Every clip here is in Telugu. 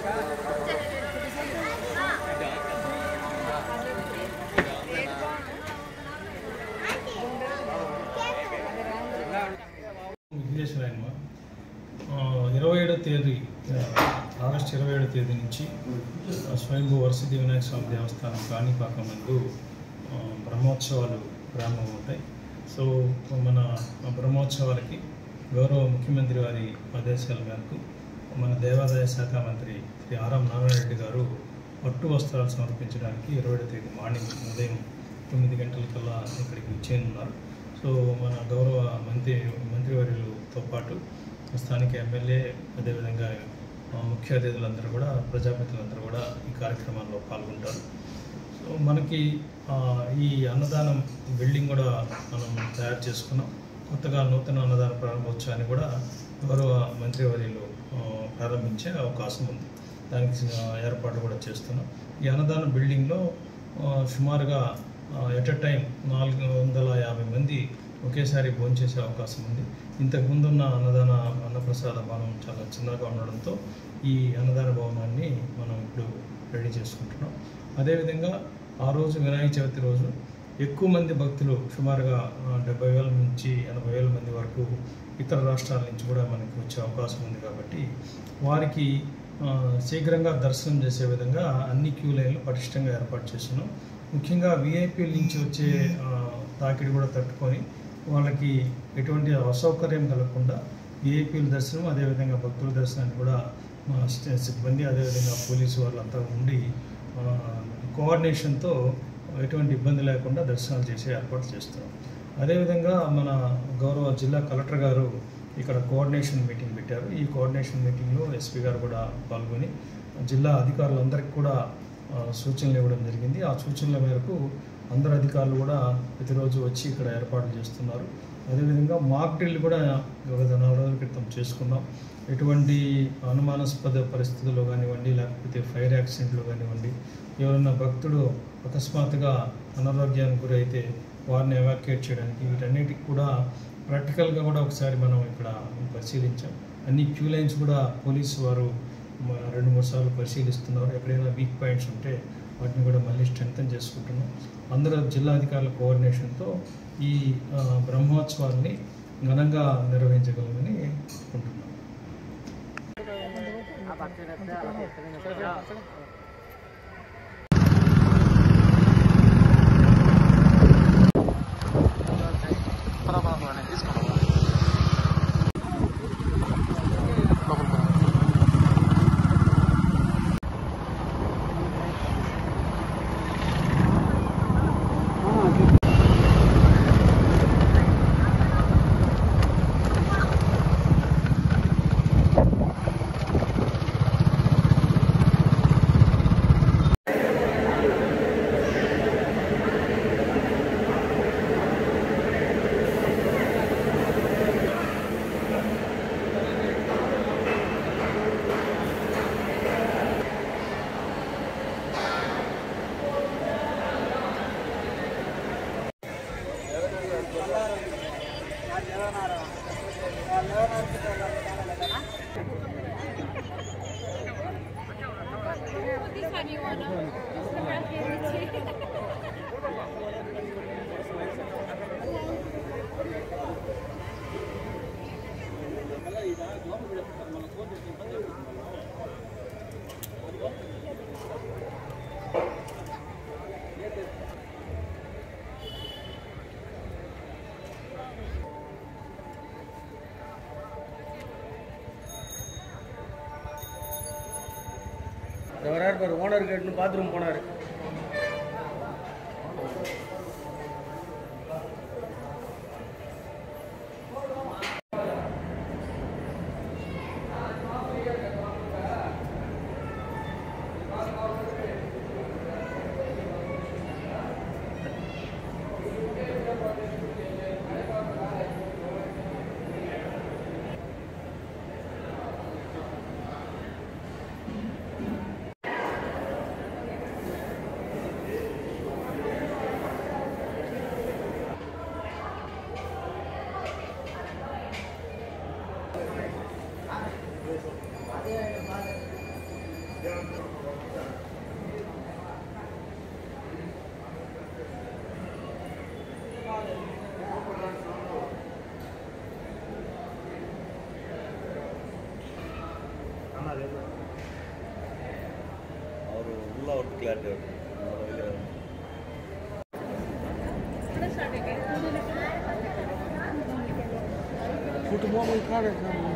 విఘ్నేశ్వరాయనమ 27వ తేదీ ఆగస్టు 27వ తేదీ నుంచి స్వయంభూ వరసిద్ధి వినాయక స్వామి దేవస్థానం కాణిపాకం నందు బ్రహ్మోత్సవాలు ప్రారంభమవుతాయి. సో మన బ్రహ్మోత్సవాలకి గౌరవ ముఖ్యమంత్రి వారి ఆదేశాల మేరకు మన దేవాదాయ శాఖ మంత్రి శ్రీ ఆర్ఎం నారాయణరెడ్డి గారు పట్టు వస్త్రాలు సమర్పించడానికి 27వ తేదీ మార్నింగ్ ఉదయం 9 గంటలకల్లా ఇక్కడికి వచ్చేయనున్నారు. సో మన గౌరవ మంత్రివర్యులతో పాటు స్థానిక ఎమ్మెల్యే, అదేవిధంగా ముఖ్య అతిథులందరూ కూడా, ప్రజాప్రతినిధులందరూ కూడా ఈ కార్యక్రమాల్లో పాల్గొంటారు. సో మనకి ఈ అన్నదానం బిల్డింగ్ కూడా మనం తయారు చేసుకున్నాం. కొత్తగా నూతన అన్నదాన ప్రారంభోత్సవాన్ని కూడా గౌరవ మంత్రివర్యులు ప్రారంభించే అవకాశం ఉంది. దానికి ఏర్పాటు కూడా చేస్తున్నాం. ఈ అన్నదాన బిల్డింగ్లో సుమారుగా ఎట్ ఎ టైం 450 మంది ఒకేసారి భోంచేసే అవకాశం ఉంది. ఇంతకుముందున్న అన్నప్రసాద భవనం చాలా చిన్నగా ఉండడంతో ఈ అన్నదాన భవనాన్ని మనం ఇప్పుడు రెడీ చేసుకుంటున్నాం. అదేవిధంగా ఆ రోజు వినాయక చవితి రోజు ఎక్కువ మంది భక్తులు, సుమారుగా 70,000 నుంచి 80,000 మంది వరకు ఇతర రాష్ట్రాల నుంచి కూడా మనకి వచ్చే అవకాశం ఉంది. కాబట్టి వారికి శీఘ్రంగా దర్శనం చేసే విధంగా అన్ని క్యూ లైన్లు పటిష్టంగా ఏర్పాటు చేస్తున్నాం. ముఖ్యంగా విఐపీల నుంచి వచ్చే తాకిడి కూడా తట్టుకొని వాళ్ళకి ఎటువంటి అసౌకర్యం కలగకుండా విఐపీల దర్శనం, అదేవిధంగా భక్తుల దర్శనాన్ని కూడా మా సిబ్బంది, అదేవిధంగా పోలీసు వాళ్ళంతా ఉండి కోఆర్డినేషన్తో ఎటువంటి ఇబ్బంది లేకుండా దర్శనాలు చేసే ఏర్పాటు చేస్తున్నాం. అదేవిధంగా మన గౌరవ జిల్లా కలెక్టర్ గారు ఇక్కడ కోఆర్డినేషన్ మీటింగ్ పెట్టారు. ఈ కోఆర్డినేషన్ మీటింగ్లో ఎస్పీ గారు కూడా పాల్గొని జిల్లా అధికారులందరికీ కూడా సూచనలు ఇవ్వడం జరిగింది. ఆ సూచనల మేరకు అందరు అధికారులు కూడా ప్రతిరోజు వచ్చి ఇక్కడ ఏర్పాట్లు చేస్తున్నారు. అదేవిధంగా మాక్ డ్రిల్ కూడా గత 4 రోజుల క్రితం చేసుకున్నాం. ఎటువంటి అనుమానాస్పద పరిస్థితుల్లో కానివ్వండి, లేకపోతే ఫైర్ యాక్సిడెంట్లు కానివ్వండి, ఎవరైనా భక్తుడు అకస్మాత్తుగా అనారోగ్యానికి గురైతే వారిని ఎవాక్యుయేట్ చేయడానికి, వీటన్నిటికి కూడా ప్రాక్టికల్గా కూడా ఒకసారి మనం ఇక్కడ పరిశీలించాం. అన్ని క్యూ లైన్స్ కూడా పోలీసు వారు 2-3 సార్లు పరిశీలిస్తున్నారు. ఎక్కడైనా వీక్ పాయింట్స్ ఉంటే వాటిని కూడా మళ్ళీ స్ట్రెంథన్ చేసుకుంటున్నాం. అందరూ జిల్లా అధికారుల కోఆర్డినేషన్తో ఈ బ్రహ్మోత్సవాల్ని ఘనంగా నిర్వహించగలమని అనుకుంటున్నాం. ஓனர் கேட்டு பாத்ரூம் போனார். ಅವರು ಉಲ್ಲ ಅವ್ರದ್ದು ಕ್ಲಾರಿಟಿ ಅವರು कुटुंबा में खा रहे हैं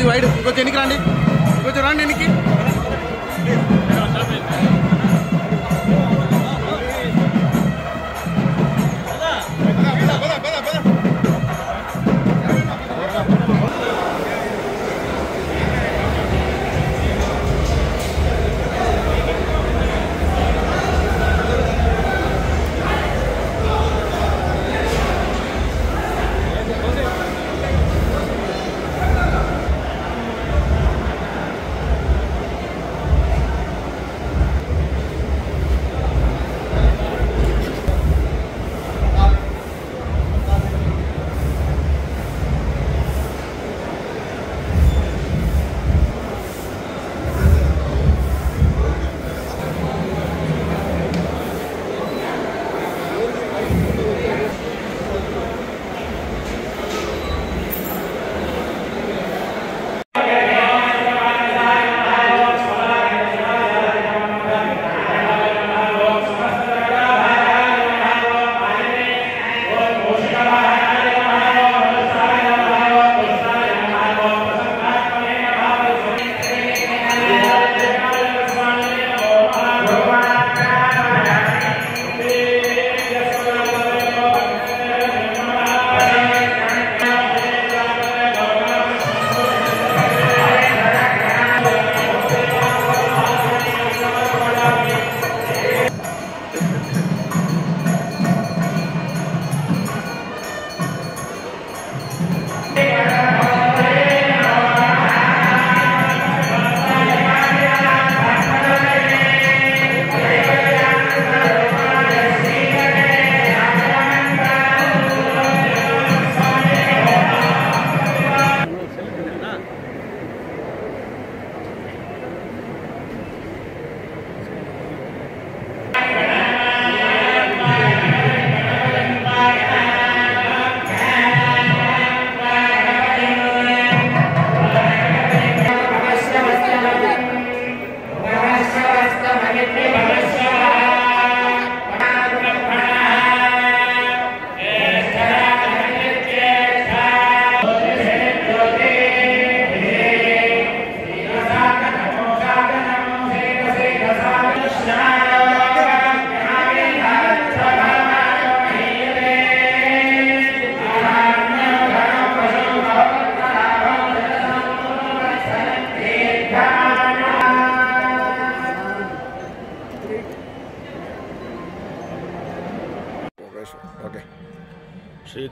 వైడ్ ఇంకొంచెం ఎన్నికి రండి, కొంచెం రండి ఎన్నికి.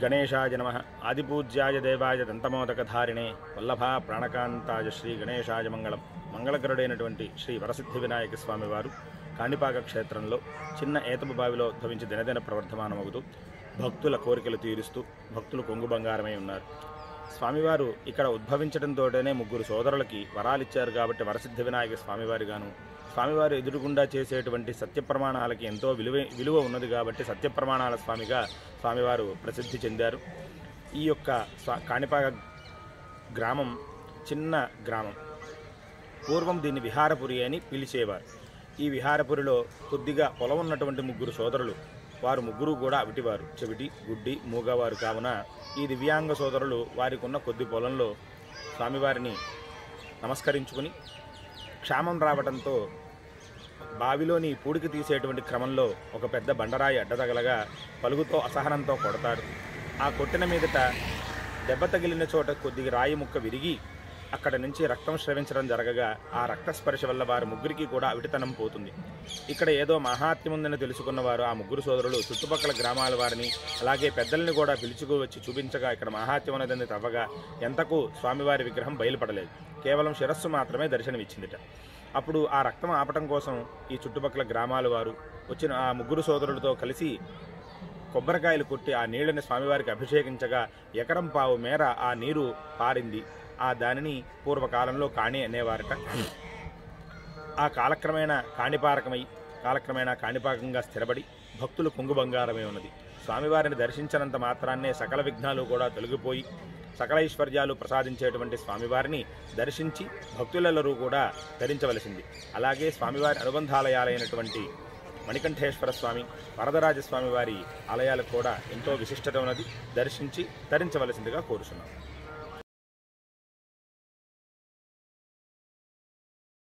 గణేశాయ నమః. ఆదిపూజ్యాయ దేవాయ దంతమోదకధారిణే వల్లభా ప్రాణకాంతాయ శ్రీ గణేశాయ మంగళం. మంగళకరుడైనటువంటి శ్రీ వరసిద్ధి వినాయక స్వామివారు కాణిపాక క్షేత్రంలో చిన్న ఏతపు బావిలో ఉద్భవించి దినదిన ప్రవర్ధమానమవుతూ భక్తుల కోరికలు తీరుస్తూ భక్తులు కొంగు బంగారమై ఉన్నారు. స్వామివారు ఇక్కడ ఉద్భవించడంతోనే ముగ్గురు సోదరులకి వరాలిచ్చారు కాబట్టి వరసిద్ధి వినాయక స్వామివారిగాను, స్వామివారు ఎదురుగుండా చేసేటువంటి సత్యప్రమాణాలకి ఎంతో విలువ ఉన్నది కాబట్టి సత్యప్రమాణాల స్వామిగా స్వామివారు ప్రసిద్ధి చెందారు. ఈ యొక్క కాణిపాక గ్రామం చిన్న గ్రామం. పూర్వం దీన్ని విహారపురి అని పిలిచేవారు. ఈ విహారపురిలో కొద్దిగా పొలం ఉన్నటువంటి ముగ్గురు సోదరులు, వారు ముగ్గురు కూడా అవిటివారు, చెవిటి, గుడ్డి, మూగవారు కావున ఈ దివ్యాంగ సోదరులు వారికి ఉన్న కొద్ది పొలంలో స్వామివారిని నమస్కరించుకుని క్షామం రావడంతో బావిలోని పూడికి తీసేటువంటి క్రమంలో ఒక పెద్ద బండరాయి అడ్డతగలగా పలుగుతో అసహనంతో కొడతారు. ఆ కొట్టిన మీదట దెబ్బ తగిలిన చోట కొద్దిగా రాయి ముక్క విరిగి అక్కడ నుంచి రక్తం స్రవించడం జరగగా ఆ రక్తస్పర్శ వల్ల వారి ముగ్గురికి కూడా అవిటితనం పోతుంది. ఇక్కడ ఏదో మహాత్మ్యం ఉందని తెలుసుకున్నవారు ఆ ముగ్గురు సోదరులు చుట్టుపక్కల గ్రామాల వారిని అలాగే పెద్దల్ని కూడా పిలుచుకువచ్చి చూపించగా ఇక్కడ మహాత్మ్యం ఉన్నదని తవ్వగా ఎంతకు స్వామివారి విగ్రహం బయలుపడలేదు, కేవలం శిరస్సు మాత్రమే దర్శనమిచ్చిందిట. అప్పుడు ఆ రక్తం ఆపటం కోసం ఈ చుట్టుపక్కల గ్రామాల వారు వచ్చిన ఆ ముగ్గురు సోదరులతో కలిసి కొబ్బరికాయలు కొట్టి ఆ నీళ్ళని స్వామివారికి అభిషేకించగా ఎకరం పావు మేర ఆ నీరు పారింది. ఆ దానిని పూర్వకాలంలో కాణి అనేవారట. ఆ కాలక్రమేణా కాణిపాకంగా స్థిరపడి భక్తులు కొంగు బంగారమే ఉన్నది. స్వామివారిని దర్శించినంత మాత్రాన్నే సకల విఘ్నాలు కూడా తొలగిపోయి సకల ఐశ్వర్యాలు ప్రసాదించేటువంటి స్వామివారిని దర్శించి భక్తులెల్లరూ కూడా ధరించవలసింది. అలాగే స్వామివారి అనుబంధాలయాలైనటువంటి మణికంఠేశ్వర స్వామి, వరదరాజస్వామి వారి ఆలయాలకు కూడా ఎంతో విశిష్టత ఉన్నది. దర్శించి ధరించవలసిందిగా కోరుచున్నాం.